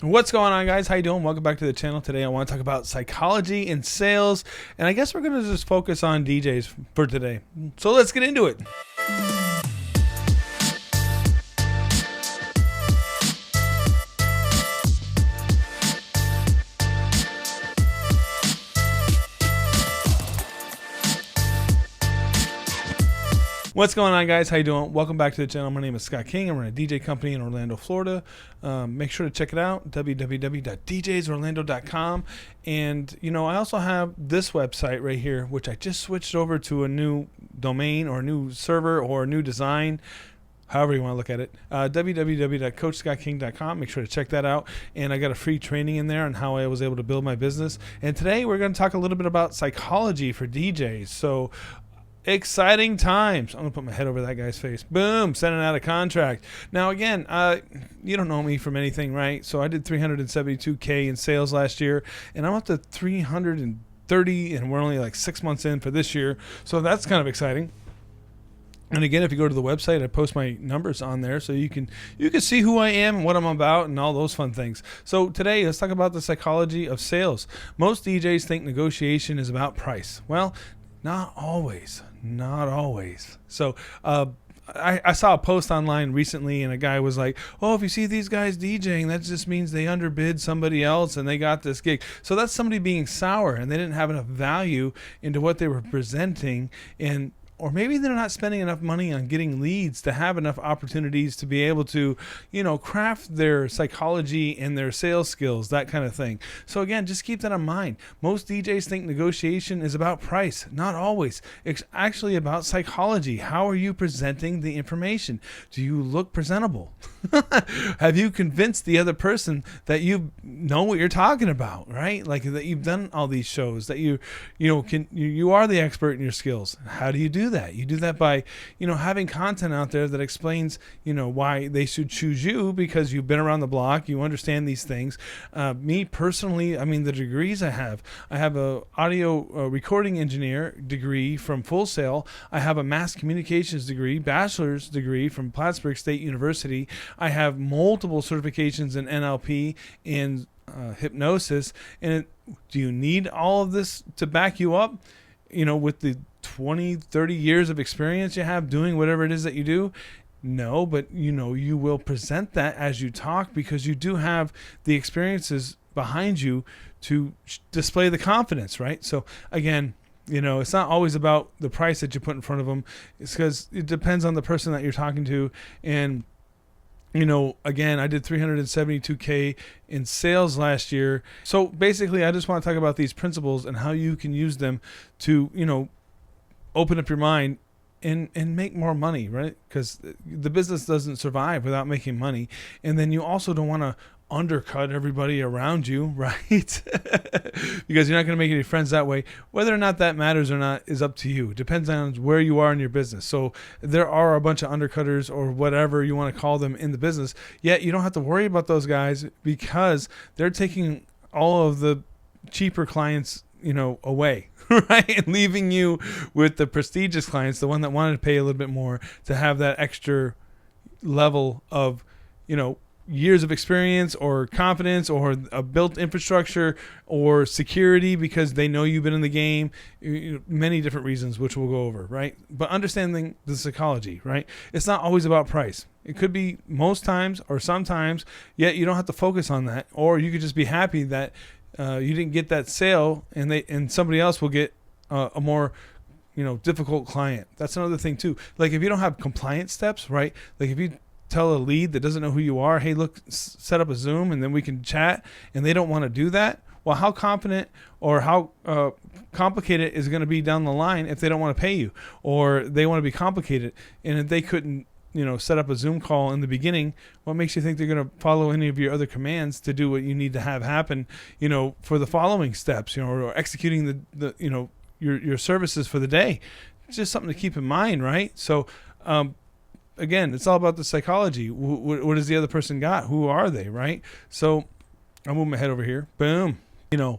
What's going on, guys? How you doing? Welcome back to the channel. Today I want to talk about psychology in sales, and I guess we're going to just focus on DJs for today. So let's get into it. What's going on, guys? How you doing? Welcome back to the channel. My name is Scott King. I'm running a DJ company in Orlando, Florida. Make sure to check it out, www.djsorlando.com. And, I also have this website right here, which I just switched over to a new domain or a new server or a new design, however you want to look at it, www.coachscottking.com. Make sure to check that out. And I got a free training in there on how I was able to build my business. And today we're going to talk a little bit about psychology for DJs. So exciting times. I'm going to put my head over that guy's face. Boom, sending out a contract. Now, again, you don't know me from anything, right? So I did $372K in sales last year, and I'm up to 330, and we're only like 6 months in for this year. So that's kind of exciting. And again, if you go to the website, I post my numbers on there so you can see who I am, what I'm about, and all those fun things. So today, let's talk about the psychology of sales. Most DJs think negotiation is about price. Well, not always. So I saw a post online recently, and a guy was like, oh, if you see these guys DJing, that just means they underbid somebody else and they got this gig. So that's somebody being sour, and they didn't have enough value into what they were presenting, or maybe they're not spending enough money on getting leads to have enough opportunities to be able to, craft their psychology and their sales skills, that kind of thing. So again, just keep that in mind. Most DJs think negotiation is about price. Not always. It's actually about psychology. How are you presenting the information? Do you look presentable? Have you convinced the other person that you know what you're talking about, right? Like that you've done all these shows, that you are the expert in your skills. How do you do that? You do that by, having content out there that explains, why they should choose you, because you've been around the block, you understand these things. Me personally, the degrees I have a audio recording engineer degree from Full Sail. I have a mass communications degree, bachelor's degree from Plattsburgh State University. I have multiple certifications in NLP and hypnosis. And do you need all of this to back you up? With the 20, 30 years of experience you have doing whatever it is that you do? No, but you will present that as you talk, because you do have the experiences behind you to display the confidence, right? So again, it's not always about the price that you put in front of them. It's because it depends on the person that you're talking to. And again, I did 372K in sales last year. So basically, I just want to talk about these principles and how you can use them to, open up your mind and make more money, right? Because the business doesn't survive without making money. And then you also don't want to undercut everybody around you, right? Because you're not going to make any friends that way. Whether or not that matters or not is up to you. It depends on where you are in your business. So there are a bunch of undercutters, or whatever you want to call them, in the business, yet you don't have to worry about those guys, because they're taking all of the cheaper clients away, right? And leaving you with the prestigious clients, the one that wanted to pay a little bit more to have that extra level of, years of experience or confidence or a built infrastructure or security, because they know you've been in the game. Many different reasons, which we'll go over, right? But understanding the psychology, right? It's not always about price. It could be most times or sometimes, yet you don't have to focus on that. Or you could just be happy that you didn't get that sale, and somebody else will get a more difficult client. That's another thing too. Like if you don't have compliance steps, right? Like if you tell a lead that doesn't know who you are, hey, look, set up a Zoom and then we can chat, and they don't want to do that, well, how confident or how complicated is it going to be down the line if they don't want to pay you, or they want to be complicated, and if they couldn't set up a Zoom call in the beginning, what makes you think they're going to follow any of your other commands to do what you need to have happen, for the following steps, or executing the your services for the day? It's just something to keep in mind, right? So, again, it's all about the psychology. What has the other person got? Who are they, right? So I'll move my head over here. Boom.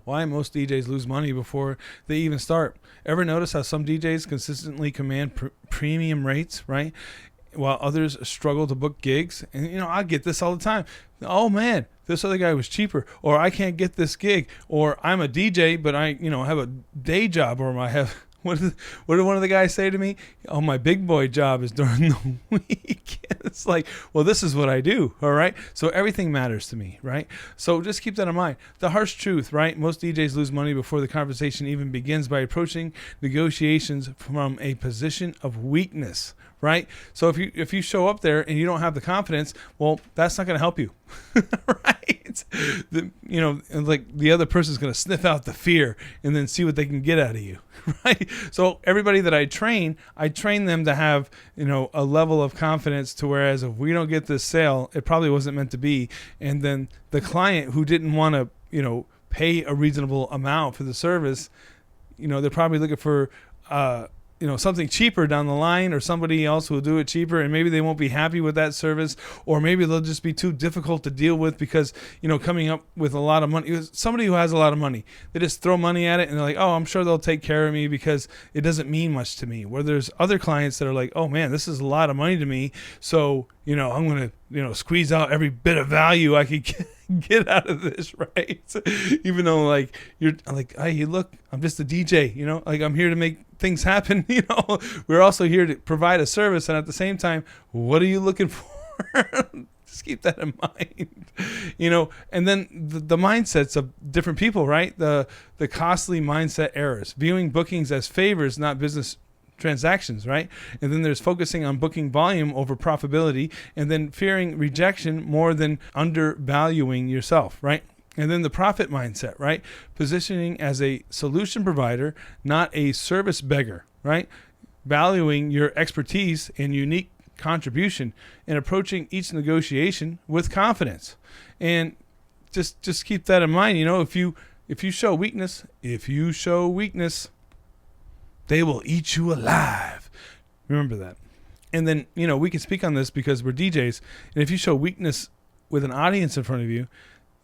Why most DJs lose money before they even start. Ever notice how some DJs consistently command premium rates, right? while others struggle to book gigs. And, I get this all the time. Oh, man, this other guy was cheaper, or I can't get this gig, or I'm a DJ, but I, have a day job, or I have, what did one of the guys say to me? Oh, my big boy job is during the week. It's like, well, this is what I do, all right? So everything matters to me, right? So just keep that in mind. The harsh truth, right? Most DJs lose money before the conversation even begins by approaching negotiations from a position of weakness, right? So if you show up there and you don't have the confidence, well, that's not going to help you, right? Like the other person's going to sniff out the fear and then see what they can get out of you, right? So everybody that I train them to have, a level of confidence to whereas if we don't get this sale, it probably wasn't meant to be. And then the client who didn't want to, pay a reasonable amount for the service, they're probably looking for, something cheaper down the line, or somebody else will do it cheaper, and maybe they won't be happy with that service, or maybe they'll just be too difficult to deal with because, coming up with a lot of money, somebody who has a lot of money, they just throw money at it and they're like, oh, I'm sure they'll take care of me because it doesn't mean much to me. Where there's other clients that are like, oh man, this is a lot of money to me. So, I'm going to, squeeze out every bit of value I could get out of this, right? Even though you're like, hey, look, I'm just a DJ, I'm here to make things happen. We're also here to provide a service, and at the same time, what are you looking for? Just keep that in mind, and then the mindsets of different people, right? The costly mindset errors, viewing bookings as favors, not business transactions, right? And then there's focusing on booking volume over profitability, and then fearing rejection more than undervaluing yourself, right? And then the profit mindset, right? Positioning as a solution provider, not a service beggar, right? Valuing your expertise and unique contribution, and approaching each negotiation with confidence. And just keep that in mind. If you show weakness, they will eat you alive. Remember that. And then, we can speak on this because we're DJs. And if you show weakness with an audience in front of you,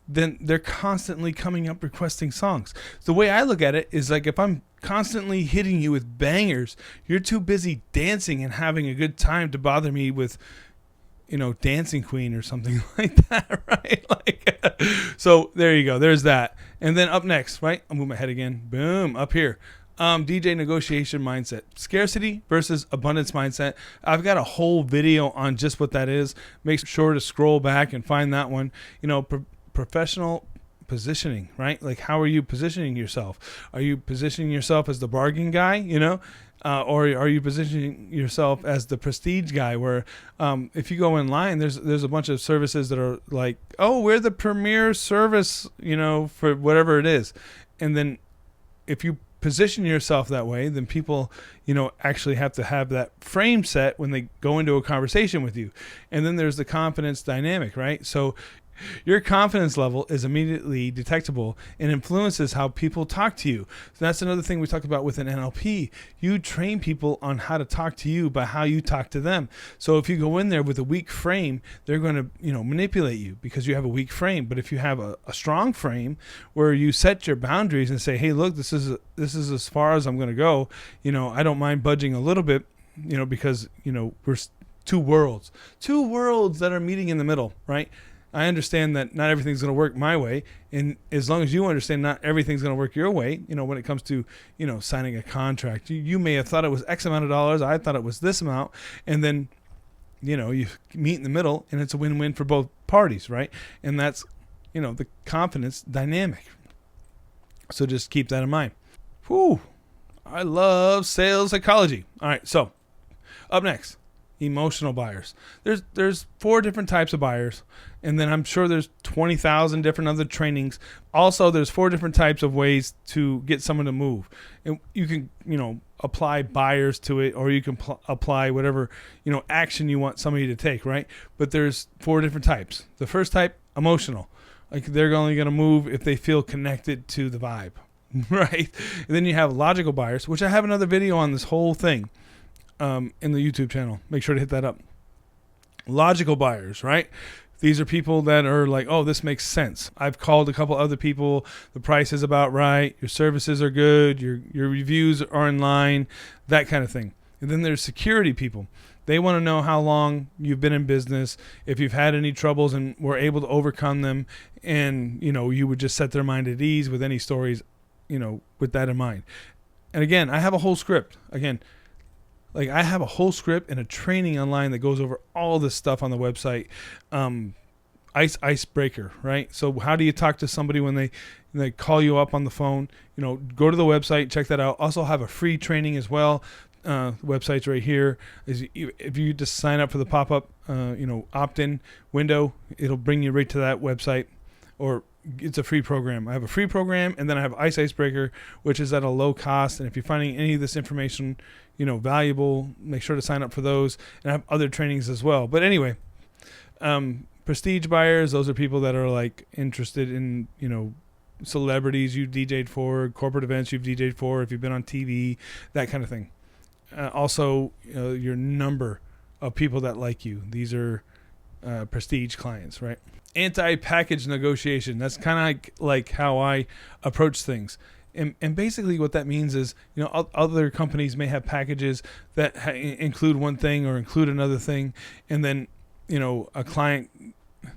then they're constantly coming up requesting songs. The way I look at it is like if I'm constantly hitting you with bangers, you're too busy dancing and having a good time to bother me with, Dancing Queen or something like that, right? So there you go. There's that. And then up next, right? I'll move my head again. Boom, up here. DJ negotiation mindset, scarcity versus abundance mindset. I've got a whole video on just what that is. Make sure to scroll back and find that one. Professional positioning, right? Like, how are you positioning yourself? Are you positioning yourself as the bargain guy, or are you positioning yourself as the prestige guy where if you go in line, there's a bunch of services that are like, oh, we're the premier service, for whatever it is. And then if you position yourself that way, then people, actually have to have that frame set when they go into a conversation with you. And then there's the confidence dynamic, right? So your confidence level is immediately detectable and influences how people talk to you. So that's another thing we talked about with an NLP. You train people on how to talk to you by how you talk to them. So if you go in there with a weak frame, they're going to, manipulate you because you have a weak frame. But if you have a strong frame where you set your boundaries and say, hey, look, this is as far as I'm going to go. I don't mind budging a little bit, because, we're two worlds that are meeting in the middle, right? I understand that not everything's going to work my way. And as long as you understand not everything's going to work your way, when it comes to, signing a contract, you may have thought it was X amount of dollars. I thought it was this amount. And then, you meet in the middle and it's a win-win for both parties, right? And that's, the confidence dynamic. So just keep that in mind. Whew. I love sales psychology. All right. So up next, emotional buyers. There's 4 different types of buyers, and then I'm sure there's 20,000 different other trainings. Also, there's 4 different types of ways to get someone to move. And you can, apply buyers to it, or you can apply whatever, action you want somebody to take, right? But there's 4 different types. The first type, emotional. Like they're only going to move if they feel connected to the vibe, right? And then you have logical buyers, which I have another video on this whole thing. In the YouTube channel. Make sure to hit that up. Logical buyers, right? These are people that are like, oh, this makes sense. I've called a couple other people. The price is about right. Your services are good. Your reviews are in line, that kind of thing. And then there's security people. They want to know how long you've been in business, if you've had any troubles and were able to overcome them, and you would just set their mind at ease with any stories, with that in mind. And again, I have a whole script. Again, like I have a whole script and a training online that goes over all this stuff on the website. Icebreaker, right? So how do you talk to somebody when they call you up on the phone? Go to the website, check that out. Also have a free training as well. Website's right here. If you just sign up for the pop-up, opt-in window, it'll bring you right to that website, or it's a free program. I have a free program, and then I have Icebreaker, which is at a low cost. And if you're finding any of this information, valuable, make sure to sign up for those. And I have other trainings as well. But anyway, prestige buyers, those are people that are like interested in, celebrities you've DJ'd for, corporate events you've DJ'd for, if you've been on TV, that kind of thing. Also, your number of people that like you. These are prestige clients, right? Anti-package negotiation. That's kind of like how I approach things. And basically what that means is, other companies may have packages that include one thing or include another thing. And then, a client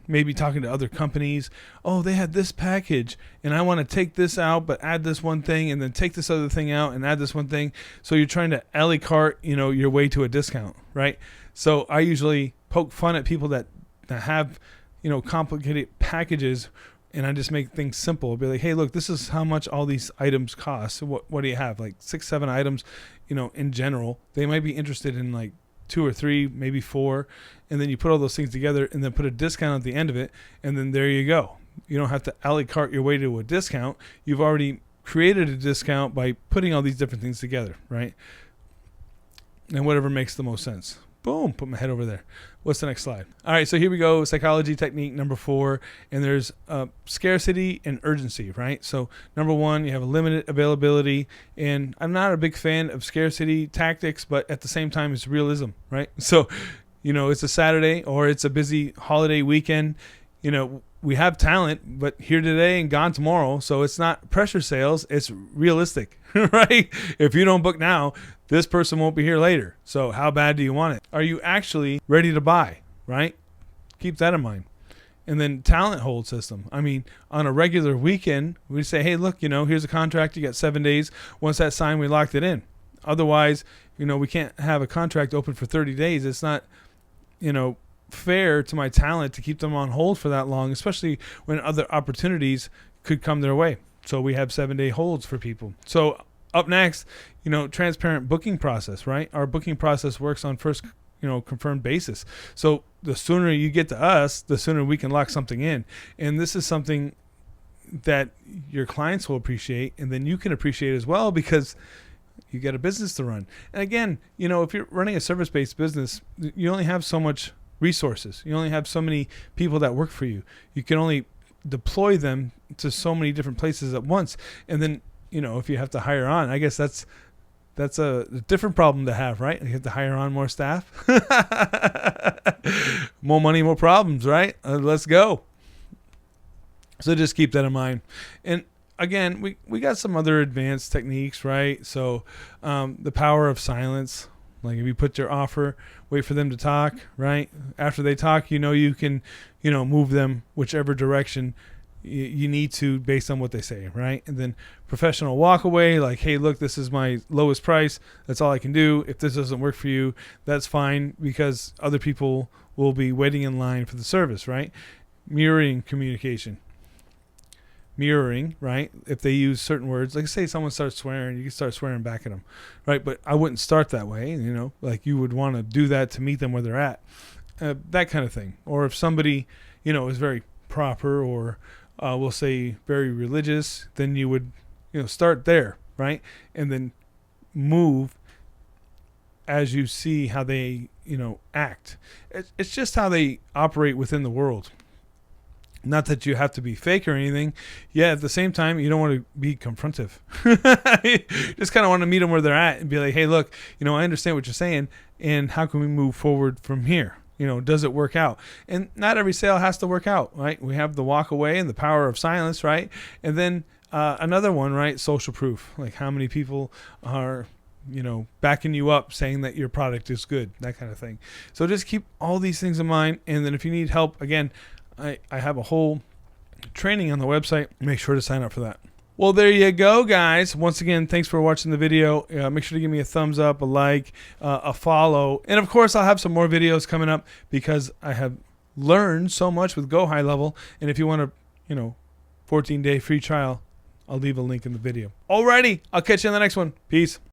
maybe talking to other companies. Oh, they had this package and I want to take this out, but add this one thing, and then take this other thing out and add this one thing. So you're trying to a la carte, your way to a discount, right? So I usually poke fun at people that have, complicated packages, and I just make things simple. I'll be like, hey, look, this is how much all these items cost. So what do you have? Like 6, 7 items, in general. They might be interested in like 2 or 3, maybe 4, and then you put all those things together and then put a discount at the end of it, and then there you go. You don't have to a la carte your way to a discount. You've already created a discount by putting all these different things together, right? And whatever makes the most sense. Boom, put my head over there. What's the next slide? All right, so here we go. Psychology technique number 4, and there's scarcity and urgency, right? So number 1, you have a limited availability, and I'm not a big fan of scarcity tactics, but at the same time, it's realism, right? So, it's a Saturday or it's a busy holiday weekend. We have talent, but here today and gone tomorrow. So it's not pressure sales. It's realistic, right? If you don't book now, this person won't be here later. So how bad do you want it? Are you actually ready to buy, right? Keep that in mind. And then talent hold system. I mean, on a regular weekend, we say, hey, look, here's a contract. You got 7 days. Once that's signed, we locked it in. Otherwise, we can't have a contract open for 30 days. It's not, fair to my talent to keep them on hold for that long, especially when other opportunities could come their way. So we have 7-day holds for people. So up next, transparent booking process, right? Our booking process works on first, confirmed basis. So the sooner you get to us, the sooner we can lock something in. And this is something that your clients will appreciate, and then you can appreciate as well, because you got a business to run. And again, if you're running a service-based business, you only have so much resources. You only have so many people that work for you. You can only deploy them to so many different places at once. And then, if you have to hire on, I guess that's a different problem to have, right? You have to hire on more staff. More money, more problems, right? Let's go. So just keep that in mind. And again, we got some other advanced techniques, right? So the power of silence. Like if you put your offer, wait for them to talk, right? After they talk, you can, move them whichever direction you need to based on what they say, right? And then professional walk away, like, hey, look, this is my lowest price. That's all I can do. If this doesn't work for you, that's fine, because other people will be waiting in line for the service, right? Mirroring communication. Mirroring, right? If they use certain words, like say someone starts swearing, you can start swearing back at them, right? But I wouldn't start that way, like you would want to do that to meet them where they're at, that kind of thing. Or if somebody, is very proper, or we'll say very religious, then you would, start there, right? And then move as you see how they, act. It's just how they operate within the world. Not that you have to be fake or anything. Yeah, at the same time, you don't want to be confrontive. You just kind of want to meet them where they're at and be like, hey, look, I understand what you're saying, and how can we move forward from here? Does it work out? And not every sale has to work out, right? We have the walk away and the power of silence, right? And then another one, right? Social proof. Like how many people are backing you up, saying that your product is good, that kind of thing. So just keep all these things in mind. And then if you need help, again, I have a whole training on the website. Make sure to sign up for that. Well, there you go, guys. Once again, thanks for watching the video. Make sure to give me a thumbs up, a like, a follow. And of course, I'll have some more videos coming up because I have learned so much with Go High Level. And if you want a 14-day free trial, I'll leave a link in the video. Alrighty, I'll catch you in the next one. Peace.